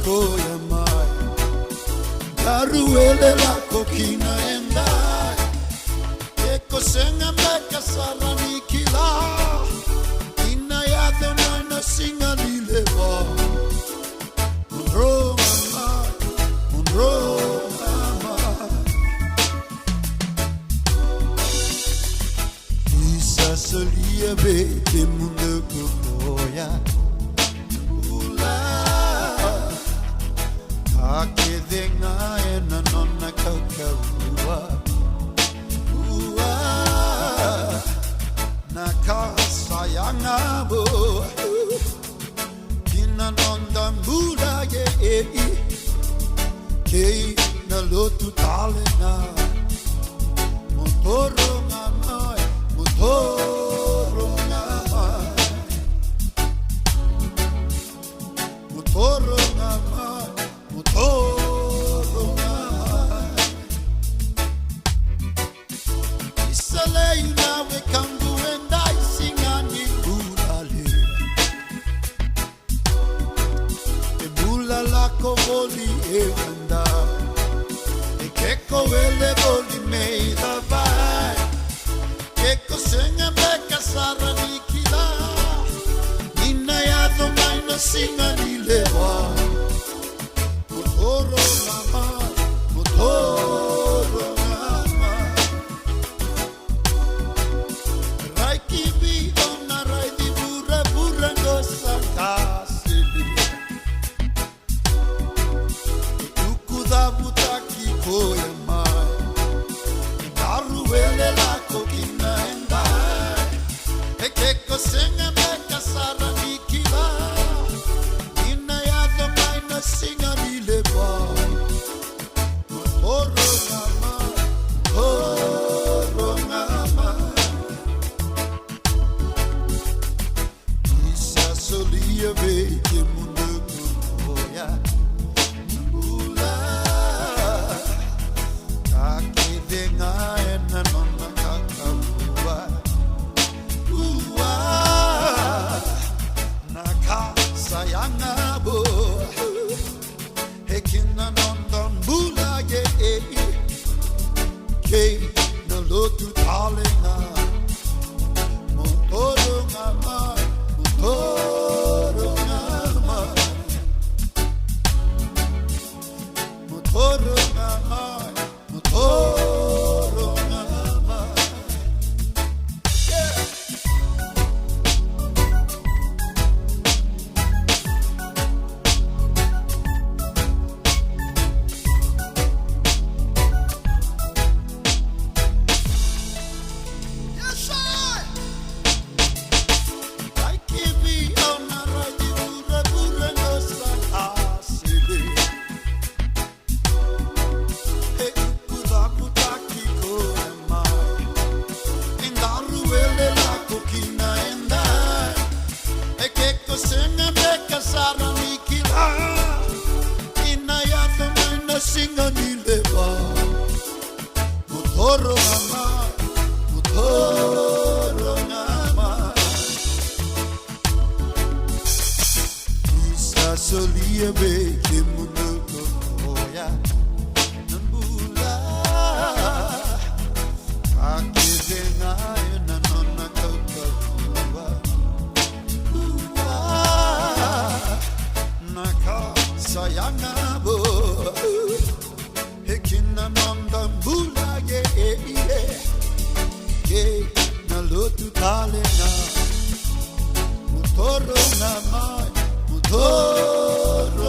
koya mai Garuele la kokina endai Eko senga meka sarani kila Ina yado na singa lilewa Munro mamai Munro mamai Isa solia bete mundo kukoya Ake denga ena nona kaukaua Ua Naka sayanga bo Kina nonda mbula ye Kei na lotu tale na Motoro ngamai Motoro ngamai Motoro ngamai Motoro ngamai Isale inawe kangu endai singani bulale E bula lako voli e wanda E keko ele voli meida vai Keko senga meka sarani kila Nina yado maina singani lewa Motoro ngamai, motoro ngamai Raiki vi ona raidi bura bura ngosa kasili Ukuda butaki koya mai Daruele la kokina endai Ekeko senga meka sarani kila Ina yado maina singa nilewa Motoro ngamai, motoro ngamai Isa solia veke mundo kukoya Mbula Kake denga ena nona kakabua Ua Naka sayanga bo Hekina nonda mbula ye Kei na lotu tale na Motoro ngamai, motoro ngamai Motoro ngamai, motoro ngamai Yeah Motoro ngamai, motoro ngamai Isa solia beke mundo kukoya Nambula Ake denga ena nona kaukaua Ua Naka sayanga bo Hekina nonda mbula ye na lotu tale na Motoro ngamai, motoro